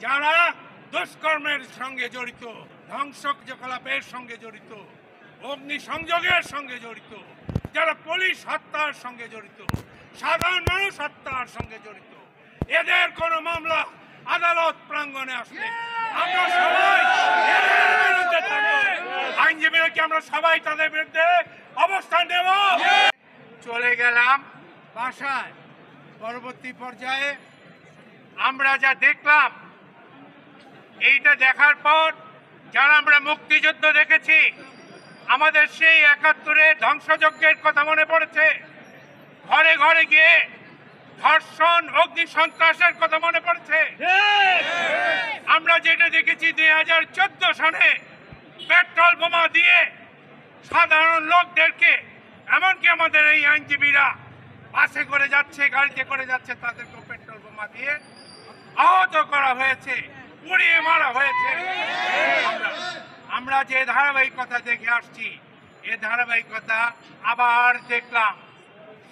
যারা দুষ্কর্মের সঙ্গে জড়িত, ধ্বংস কার্যকলাপের সঙ্গে জড়িত, অগ্নিসংযোগের সঙ্গে জড়িত, যারা পুলিশ হত্যার সঙ্গে জড়িত, সাধারণ মানুষ হত্যার সঙ্গে জড়িত, এদের কোনো মামলা আদালত প্রাঙ্গণে আসলে আমরা সবাই এদের বিরুদ্ধে থাকবো। আইনজীবীরা কি আমরা সবাই তাদের বিরুদ্ধে অবস্থান নেব? চলে গেলাম বাসায়। পরবর্তী পর্যায়ে আমরা যা দেখলাম, এইটা দেখার পর যারা আমরা মুক্তিযুদ্ধ দেখেছি, আমাদের সেই ৭১-এর ধ্বংসযজ্ঞের কথা মনে পড়েছে। ঘরে ঘরে গিয়ে ধর্ষণ, অগ্নি সন্ত্রাসের কথা মনে পড়েছে। আমরা যেটা দেখেছি ২০১৪ সালে পেট্রোল বোমা দিয়ে সাধারণ লোকদেরকে, এমনকি আমাদের এই আইনজীবীরা বাসে করে যাচ্ছে, গাড়িতে করে যাচ্ছে, তাদেরকে পেট্রোল বোমা দিয়ে আহত করা হয়েছে, পুড়িয়ে মারা হয়েছে। আমরা যে ধারাবাহিকতা দেখে আসছি, এ ধারাবাহিকতা আবার দেখলাম।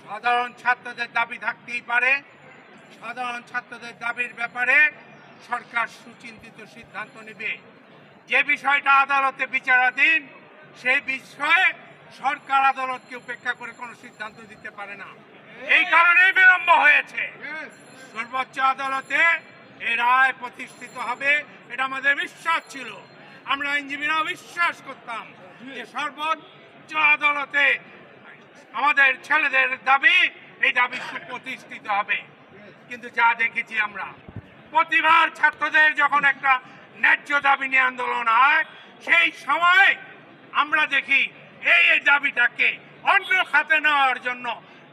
সাধারণ ছাত্রদের দাবি থাকতেই পারে, সাধারণ ছাত্রদের দাবির ব্যাপারে সরকার সুচিন্তিত সিদ্ধান্ত নেবে। যে বিষয়টা আদালতে বিচারাধীন, সেই বিষয়ে সরকার আদালতকে উপেক্ষা করে কোনো সিদ্ধান্ত দিতে পারে না। এই কারণেই বিলম্ব হয়েছে। সর্বোচ্চ আদালতে এই রায় প্রতিষ্ঠিত হবে, এটা আমাদের বিশ্বাস ছিল। আমরা আইনজীবীরা বিশ্বাস করতাম যে সর্বোচ্চ আদালতে আমাদের ছেলেদের দাবি, এই দাবি সুপ্রতিষ্ঠিত হবে। কিন্তু যা দেখেছি আমরা, প্রতিবার ছাত্রদের যখন একটা ন্যায্য দাবি নিয়ে আন্দোলন হয়, সেই সময় আমরা দেখি এই দাবিটাকে অন্য খাতে নেওয়ার জন্য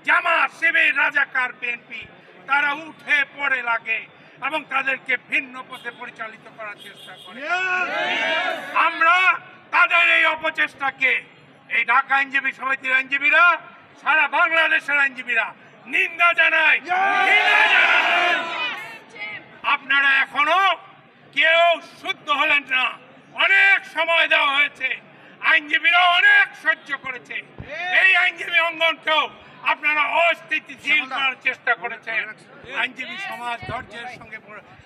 জামাত, শিবির, রাজাকার, বিএনপি তারা উঠে পড়ে লাগে এবং তাদেরকে ভিন্ন পথে পরিচালিত করার চেষ্টা করে। আমরা তাদের এই অপচেষ্টাকে, এই ঢাকা আইনজীবী সমিতির আইনজীবীরা, সারা বাংলাদেশের আইনজীবীরা নিন্দা জানায়। আপনারা এখনো কেউ শুদ্ধ হলেন না। অনেক সময় দেওয়া হয়েছে, আইনজীবীরা অনেক সহ্য করেছে। এই আইনজীবী অঙ্গনকেও আপনারা অস্থিতিশীল করার চেষ্টা করেছেন। আইনজীবী সমাজ ধৈর্যের সঙ্গে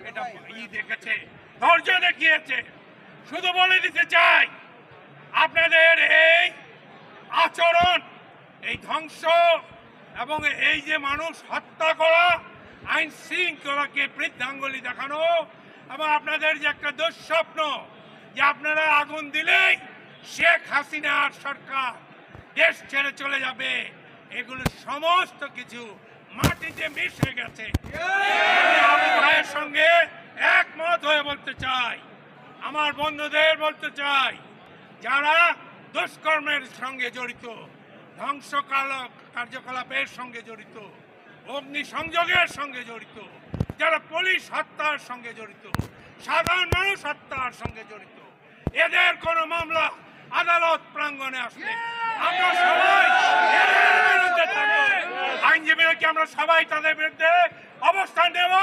এটা দেখেছে, ধৈর্য দেখিয়েছে। শুধু বলে দিতে চাই, আপনাদের এই আচরণ, এই ধ্বংস এবং এই যে মানুষ হত্যা করা, আইন শৃঙ্খলাকে বৃদ্ধাঙ্গুলি দেখানো, এবং আপনাদের যে একটা দুঃস্বপ্ন যে আপনারা আগুন দিলেই শেখ হাসিনার সরকার দেশ ছেড়ে চলে যাবে, এগুলো সমস্ত কিছু মাটিতে মিশে গেছে। আমি ভাইয়ের সঙ্গে একমত হয়ে বলতে চাই, আমার বন্ধুদের বলতে চাই, যারা দুষ্কর্মের সঙ্গে জড়িত, ধ্বংস কার্যকলাপের সঙ্গে জড়িত, অগ্নিসংযোগের সঙ্গে জড়িত, যারা পুলিশ হত্যার সঙ্গে জড়িত, সাধারণ মানুষ হত্যার সঙ্গে জড়িত, এদের কোনো মামলা আদালত প্রাঙ্গণে আসলে আমরা সবাই এদের বিরুদ্ধে থাকবো। আইনজীবীরা কি আমরা সবাই তাদের বিরুদ্ধে অবস্থান নেব?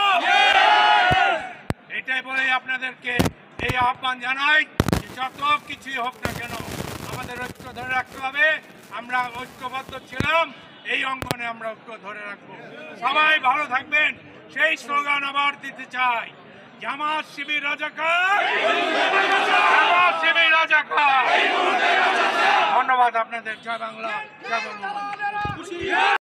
এটাই বলে আপনাদেরকে এই আহ্বান জানাই, যত কিছুই হোক না কেন আমাদের ঐক্য ধরে রাখতে হবে। আমরা ঐক্যবদ্ধ ছিলাম, এই অঙ্গনে আমরা ঐক্য ধরে রাখবো। সবাই ভালো থাকবেন, সেই স্লোগান আবার দিতে চাই, জামাত, শিবির, রাজাকার, জামাত, শিবির, রাজাকার। ধন্যবাদ আপনাদের। জয় বাংলা, জয় বঙ্গবন্ধু।